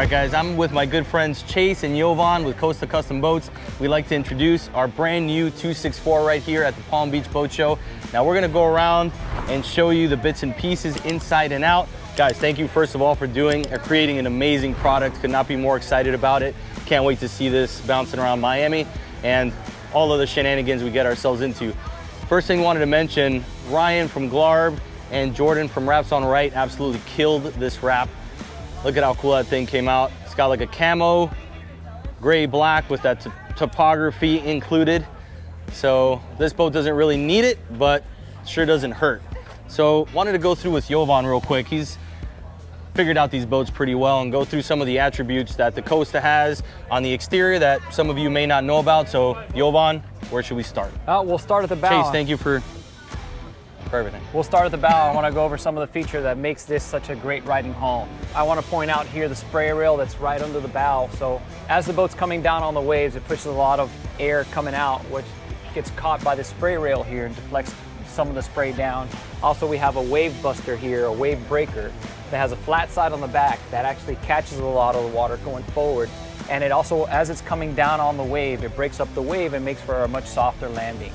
right, guys, I'm with my good friends Chase and Yovan with Costa Custom Boats. We'd like to introduce our brand new 264 right here at the Palm Beach Boat Show. Now we're gonna go around and show you the bits and pieces inside and out. Guys, thank you first of all for creating an amazing product. Could not be more excited about it. Can't wait to see this bouncing around Miami and all of the shenanigans we get ourselves into. First thing I wanted to mention, Ryan from Glarb and Jordan from Wraps on Right absolutely killed this wrap. Look at how cool that thing came out. It's got like a camo, gray black with that topography included. So this boat doesn't really need it, but sure doesn't hurt. So wanted to go through with Yovan real quick. He's figured out these boats pretty well and go through some of the attributes that the Costa has on the exterior that some of you may not know about. So Yovan, where should we start? We'll start at the bow. Chase, thank you for everything. We'll start at the bow. I want to go over some of the features that makes this such a great riding hull. I want to point out here the spray rail that's right under the bow. So as the boat's coming down on the waves, it pushes a lot of air coming out, which gets caught by the spray rail here and deflects some of the spray down. Also, we have a wave buster here, a wave breaker that has a flat side on the back that actually catches a lot of the water going forward. And it also, as it's coming down on the wave, it breaks up the wave and makes for a much softer landing.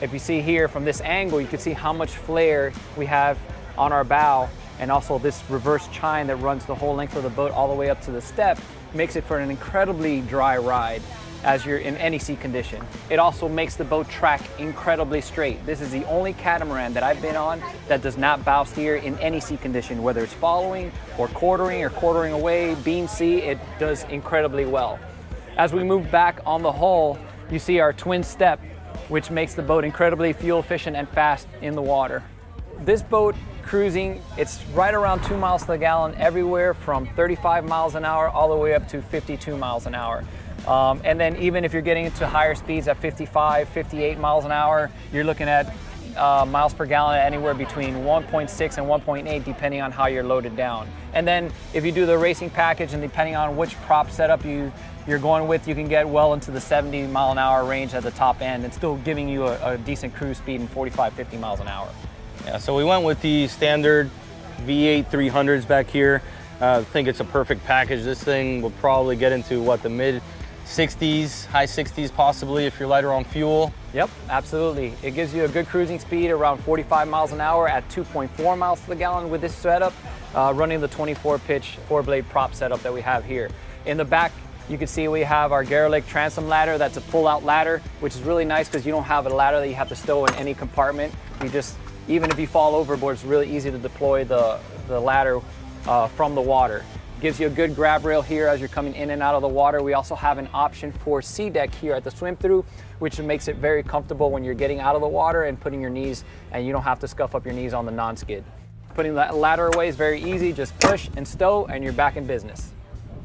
If you see here from this angle, you can see how much flare we have on our bow, and also this reverse chine that runs the whole length of the boat all the way up to the step makes it for an incredibly dry ride as you're in any sea condition. It also makes the boat track incredibly straight. This is the only catamaran that I've been on that does not bow steer in any sea condition, whether it's following or quartering away, beam sea, it does incredibly well. As we move back on the hull, you see our twin step, which makes the boat incredibly fuel efficient and fast in the water. This boat cruising, it's right around 2 miles to the gallon everywhere from 35 miles an hour all the way up to 52 miles an hour. And then even if you're getting into higher speeds at 55, 58 miles an hour, you're looking at miles per gallon anywhere between 1.6 and 1.8 depending on how you're loaded down. And then if you do the racing package and depending on which prop setup you're going with, you can get well into the 70 mile an hour range at the top end and still giving you a decent cruise speed in 45, 50 miles an hour. Yeah, so we went with the standard V8 300s back here. I think it's a perfect package. This thing will probably get into what, the mid 60s, high 60s possibly if you're lighter on fuel. Yep, absolutely. It gives you a good cruising speed around 45 miles an hour at 2.4 miles to the gallon with this setup, running the 24 pitch 4-blade prop setup that we have here. In the back, you can see we have our Garrett Transom ladder. That's a pull-out ladder, which is really nice because you don't have a ladder that you have to stow in any compartment. Even if you fall overboard, it's really easy to deploy the ladder from the water. Gives you a good grab rail here as you're coming in and out of the water. We also have an option for sea deck here at the swim through, which makes it very comfortable when you're getting out of the water and putting your knees, and you don't have to scuff up your knees on the non-skid. Putting that ladder away is very easy. Just push and stow and you're back in business.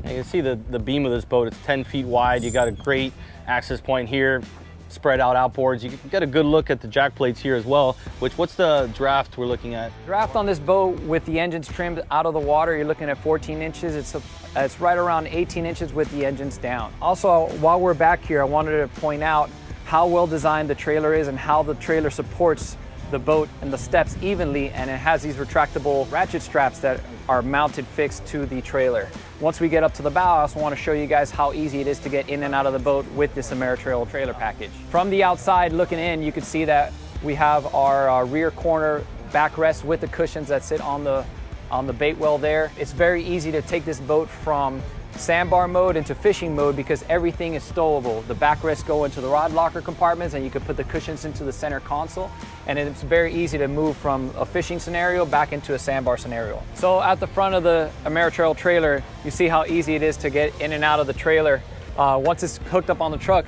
You can see the beam of this boat. It's 10 feet wide. You got a great access point here, spread out outboards. You can get a good look at the jack plates here as well, what's the draft we're looking at? Draft on this boat with the engines trimmed out of the water, you're looking at 14 inches. It's right around 18 inches with the engines down. Also, while we're back here, I wanted to point out how well designed the trailer is and how the trailer supports the boat and the steps evenly, and it has these retractable ratchet straps that are mounted fixed to the trailer. Once we get up to the bow, I also want to show you guys how easy it is to get in and out of the boat with this Ameritrail trailer package. From the outside looking in, you can see that we have our rear corner backrest with the cushions that sit on the bait well there. It's very easy to take this boat from sandbar mode into fishing mode because everything is stowable. The backrests go into the rod locker compartments and you can put the cushions into the center console, and it's very easy to move from a fishing scenario back into a sandbar scenario. So at the front of the Ameritrail trailer, you see how easy it is to get in and out of the trailer. Once it's hooked up on the truck,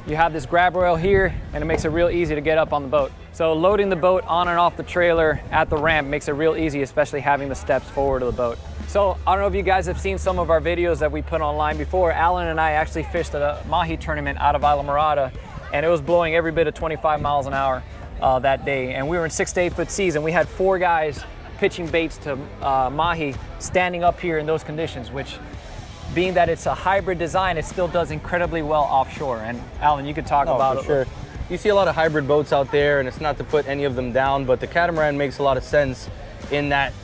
you have this grab rail here and it makes it real easy to get up on the boat. So loading the boat on and off the trailer at the ramp makes it real easy, especially having the steps forward of the boat. So I don't know if you guys have seen some of our videos that we put online before. Alan and I actually fished at a Mahi tournament out of Isla Morada, and it was blowing every bit of 25 miles an hour that day. And we were in 6 to 8 foot seas, and we had 4 guys pitching baits to Mahi standing up here in those conditions, which, being that it's a hybrid design, it still does incredibly well offshore. And Alan, you could talk about it. Sure. You see a lot of hybrid boats out there, and it's not to put any of them down, but the catamaran makes a lot of sense in that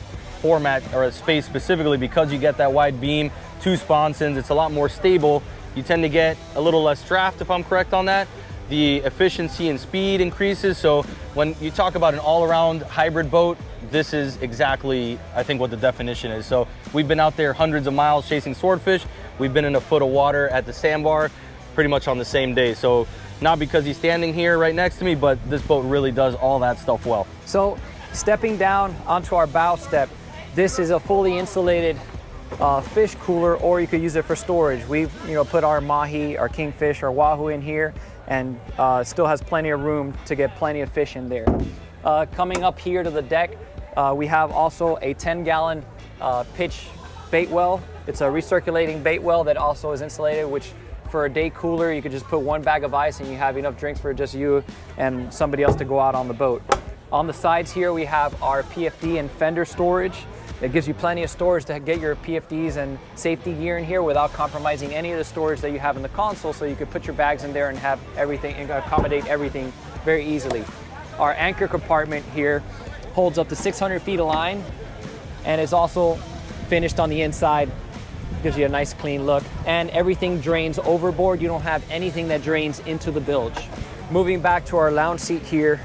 format or space specifically because you get that wide beam, 2 sponsons. It's a lot more stable. You tend to get a little less draft, if I'm correct on that. The efficiency and speed increases. So when you talk about an all-around hybrid boat, this is exactly, I think, what the definition is. So we've been out there hundreds of miles chasing swordfish. We've been in a foot of water at the sandbar pretty much on the same day. So not because he's standing here right next to me, but this boat really does all that stuff well. So stepping down onto our bow step, this is a fully insulated fish cooler, or you could use it for storage. We've put our mahi, our kingfish, our wahoo in here, and still has plenty of room to get plenty of fish in there. Coming up here to the deck, we have also a 10-gallon pitch bait well. It's a recirculating bait well that also is insulated, which for a day cooler, you could just put 1 bag of ice and you have enough drinks for just you and somebody else to go out on the boat. On the sides here, we have our PFD and fender storage. It gives you plenty of storage to get your PFDs and safety gear in here without compromising any of the storage that you have in the console, so you could put your bags in there and have everything and accommodate everything very easily. Our anchor compartment here holds up to 600 feet of line and is also finished on the inside. Gives you a nice clean look, and everything drains overboard. You don't have anything that drains into the bilge. Moving back to our lounge seat here,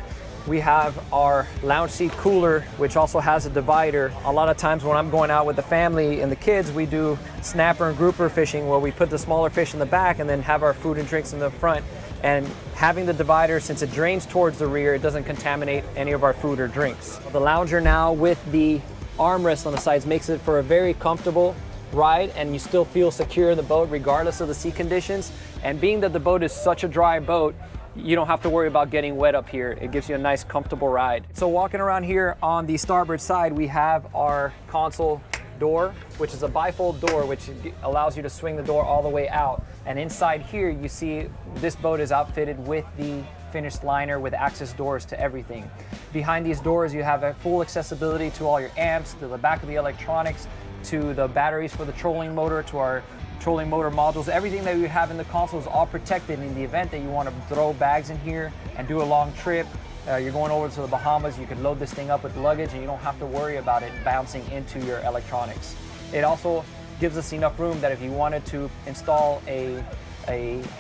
we have our lounge seat cooler, which also has a divider. A lot of times when I'm going out with the family and the kids, we do snapper and grouper fishing where we put the smaller fish in the back and then have our food and drinks in the front. And having the divider, since it drains towards the rear, it doesn't contaminate any of our food or drinks. The lounger now with the armrest on the sides makes it for a very comfortable ride, and you still feel secure in the boat regardless of the sea conditions. And being that the boat is such a dry boat, you don't have to worry about getting wet up here. It gives you a nice comfortable ride. So walking around here on the starboard side, we have our console door, which is a bifold door, which allows you to swing the door all the way out. And inside here, you see this boat is outfitted with the finished liner with access doors to everything. Behind these doors, you have a full accessibility to all your amps, to the back of the electronics, to the batteries for the trolling motor, to our trolling motor modules. Everything that you have in the console is all protected in the event that you want to throw bags in here and do a long trip. You're going over to the Bahamas, you could load this thing up with luggage and you don't have to worry about it bouncing into your electronics. It also gives us enough room that if you wanted to install a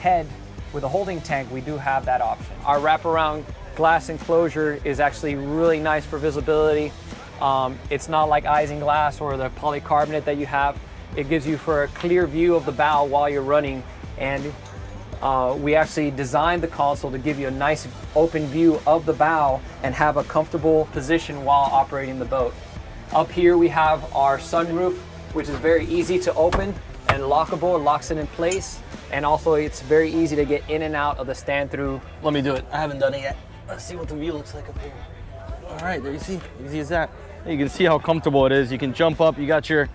head with a holding tank, we do have that option. Our wraparound glass enclosure is actually really nice for visibility. It's not like isinglass or the polycarbonate that you have. It gives you for a clear view of the bow while you're running, and we actually designed the console to give you a nice open view of the bow and have a comfortable position while operating the boat. Up here we have our sunroof, which is very easy to open and lockable. It locks it in place, and also it's very easy to get in and out of the stand-through. Let me do it. I haven't done it yet. Let's see what the view looks like up here. All right, there you see. Easy as that. You can see how comfortable it is. You can jump up. You got your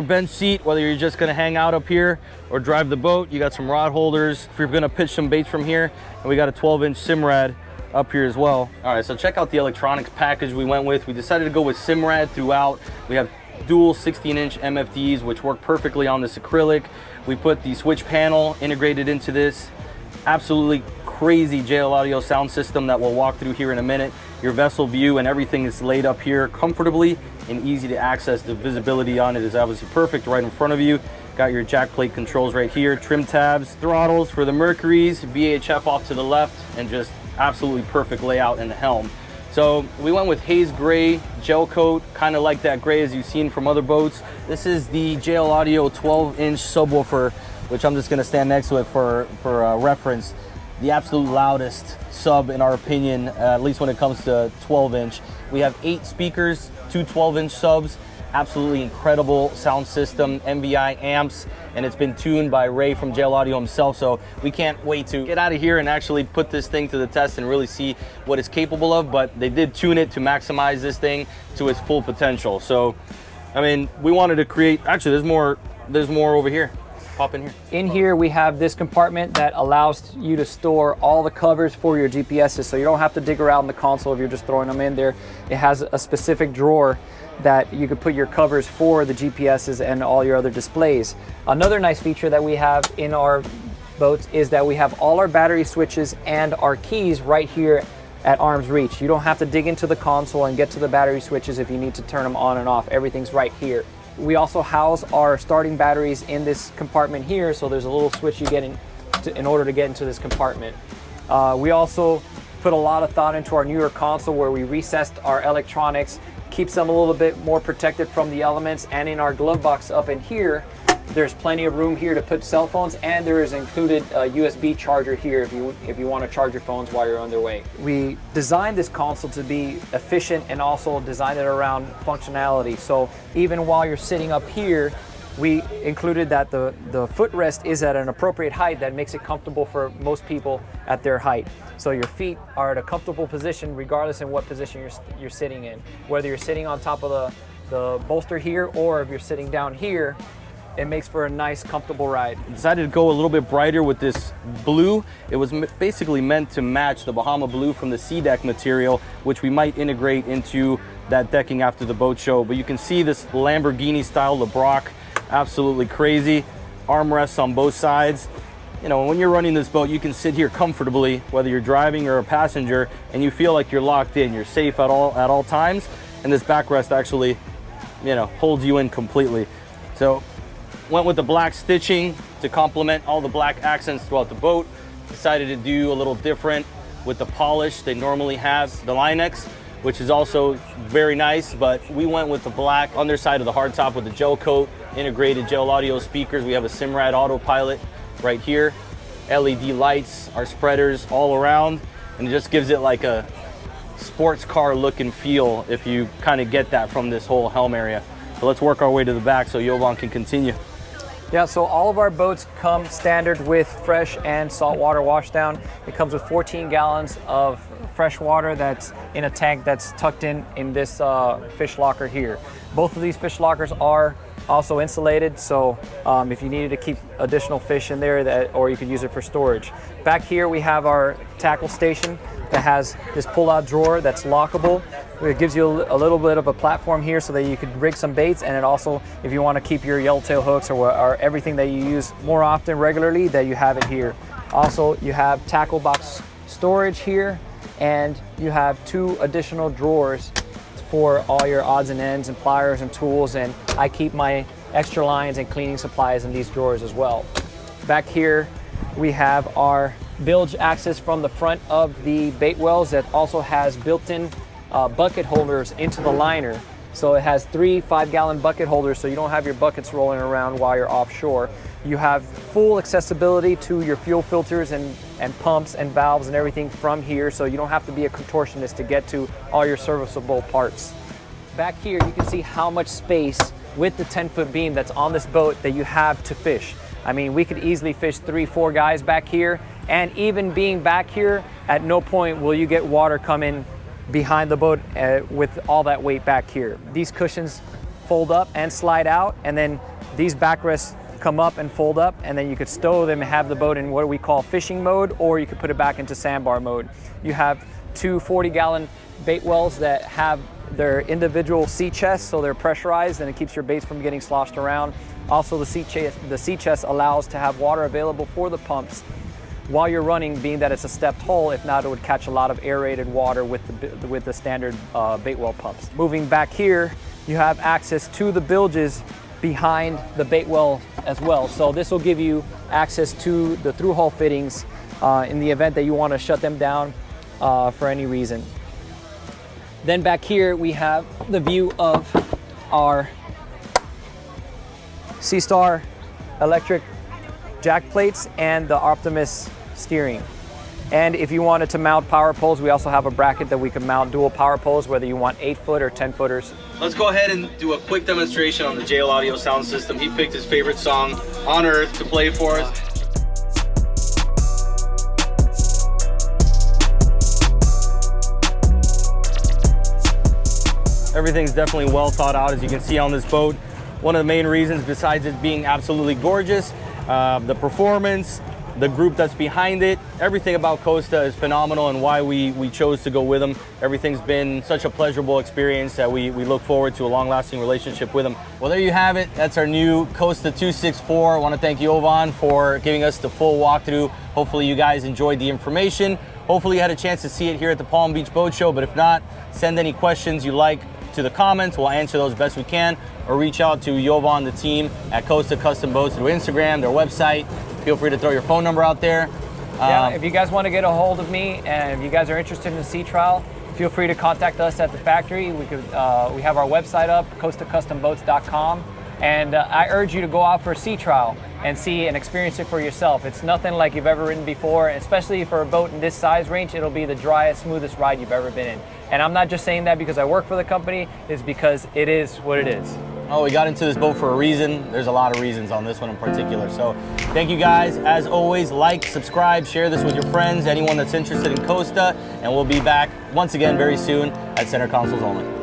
bench seat, whether you're just gonna hang out up here or drive the boat. You got some rod holders if you're gonna pitch some baits from here. And we got a 12-inch Simrad up here as well. All right, so check out the electronics package we went with. We decided to go with Simrad throughout. We have dual 16-inch MFDs, which work perfectly on this acrylic. We put the switch panel integrated into this. Absolutely crazy JL Audio sound system that we'll walk through here in a minute. Your vessel view and everything is laid up here comfortably and easy to access. The visibility on it is obviously perfect right in front of you. Got your jack plate controls right here, trim tabs, throttles for the Mercuries, VHF off to the left, and just absolutely perfect layout in the Helm. So we went with haze gray gel coat, kind of like that gray as you've seen from other boats. This is the JL Audio 12-inch subwoofer, which I'm just gonna stand next to it for reference. The absolute loudest sub in our opinion, at least when it comes to 12-inch. We have 8 speakers, 2 12-inch subs, absolutely incredible sound system, MVI amps, and it's been tuned by Ray from JL Audio himself, so we can't wait to get out of here and actually put this thing to the test and really see what it's capable of, but they did tune it to maximize this thing to its full potential. So, I mean, we wanted to create, actually there's more over here. Pop in here. In here we have this compartment that allows you to store all the covers for your GPSs, so you don't have to dig around the console if you're just throwing them in there. It has a specific drawer that you could put your covers for the GPSs and all your other displays. Another nice feature that we have in our boats is that we have all our battery switches and our keys right here at arm's reach. You don't have to dig into the console and get to the battery switches if you need to turn them on and off. Everything's right here. We also house our starting batteries in this compartment here, so there's a little switch you get in order to get into this compartment. We also put a lot of thought into our newer console where we recessed our electronics, keeps them a little bit more protected from the elements, and in our glove box up in here, there's plenty of room here to put cell phones, and there is included a USB charger here if you want to charge your phones while you're on their way. We designed this console to be efficient and also designed it around functionality. So even while you're sitting up here, we included that the footrest is at an appropriate height that makes it comfortable for most people at their height. So your feet are at a comfortable position regardless in what position you're sitting in. Whether you're sitting on top of the bolster here or if you're sitting down here, it makes for a nice, comfortable ride. Decided to go a little bit brighter with this blue. It was basically meant to match the Bahama blue from the Sea Deck material, which we might integrate into that decking after the boat show. But you can see this Lamborghini style LeBrock, absolutely crazy. Armrests on both sides. You know, when you're running this boat, you can sit here comfortably, whether you're driving or a passenger, and you feel like you're locked in. You're safe at all times. And this backrest actually, you know, holds you in completely. So, went with the black stitching to complement all the black accents throughout the boat. Decided to do a little different with the polish they normally have, the Linex, which is also very nice, but we went with the black underside of the hardtop with the gel coat, integrated gel audio speakers. We have a Simrad autopilot right here, LED lights, our spreaders all around, and it just gives it like a sports car look and feel if you kind of get that from this whole Helm area. So let's work our way to the back so Yovan can continue. Yeah, so all of our boats come standard with fresh and saltwater washdown. It comes with 14 gallons of fresh water that's in a tank that's tucked in this fish locker here. Both of these fish lockers are also insulated, so if you needed to keep additional fish in there, or you could use it for storage. Back here we have our tackle station that has this pull-out drawer that's lockable. It gives you a little bit of a platform here so that you could rig some baits, and it also, if you want to keep your yellowtail hooks or everything that you use more often regularly, that you have it here. Also, you have tackle box storage here, and you have 2 additional drawers for all your odds and ends and pliers and tools, and I keep my extra lines and cleaning supplies in these drawers as well. Back here we have our bilge access from the front of the bait wells that also has built-in bucket holders into the liner. So it has 3 5-gallon bucket holders, so you don't have your buckets rolling around while you're offshore. You have full accessibility to your fuel filters and pumps and valves and everything from here, so you don't have to be a contortionist to get to all your serviceable parts. Back here you can see how much space with the 10-foot beam that's on this boat that you have to fish. I mean, we could easily fish 3-4 guys back here, and even being back here, at no point will you get water coming behind the boat with all that weight back here. These cushions fold up and slide out, and then these backrests come up and fold up, and then you could stow them and have the boat in what we call fishing mode, or you could put it back into sandbar mode. You have 2 40-gallon bait wells that have their individual sea chests, so they're pressurized and it keeps your baits from getting sloshed around. Also, the sea chest allows to have water available for the pumps while you're running, being that it's a stepped hull. If not, it would catch a lot of aerated water with the standard bait well pumps. Moving back here, you have access to the bilges behind the bait well as well. So this will give you access to the through hull fittings in the event that you want to shut them down for any reason. Then back here we have the view of our Seastar electric jack plates and the Optimus steering. And if you wanted to mount power poles, we also have a bracket that we can mount dual power poles, whether you want 8-foot or 10-footers. Let's go ahead and do a quick demonstration on the JL Audio sound system. He picked his favorite song, On Earth, to play for us. Everything's definitely well thought out, as you can see on this boat. One of the main reasons, besides it being absolutely gorgeous, the performance, the group that's behind it, everything about Costa is phenomenal, and why we chose to go with them. Everything's been such a pleasurable experience that we look forward to a long-lasting relationship with them. Well, there you have it. That's our new Costa 264. I want to thank Yovan for giving us the full walkthrough. Hopefully you guys enjoyed the information. Hopefully you had a chance to see it here at the Palm Beach Boat Show, but if not, send any questions you like to the comments. We'll answer those best we can, or reach out to Yovan, the team at Costa Custom Boats through Instagram, their website. Feel free to throw your phone number out there. Yeah, if you guys want to get a hold of me and if you guys are interested in a sea trial, feel free to contact us at the factory. We have our website up, CostaCustomBoats.com, and I urge you to go out for a sea trial and see and experience it for yourself. It's nothing like you've ever ridden before, especially for a boat in this size range. It'll be the driest, smoothest ride you've ever been in. And I'm not just saying that because I work for the company, it's because it is what it is. Oh, we got into this boat for a reason. There's a lot of reasons on this one in particular. So thank you guys. As always, like, subscribe, share this with your friends, anyone that's interested in Costa, and we'll be back once again very soon at Center Consoles Only.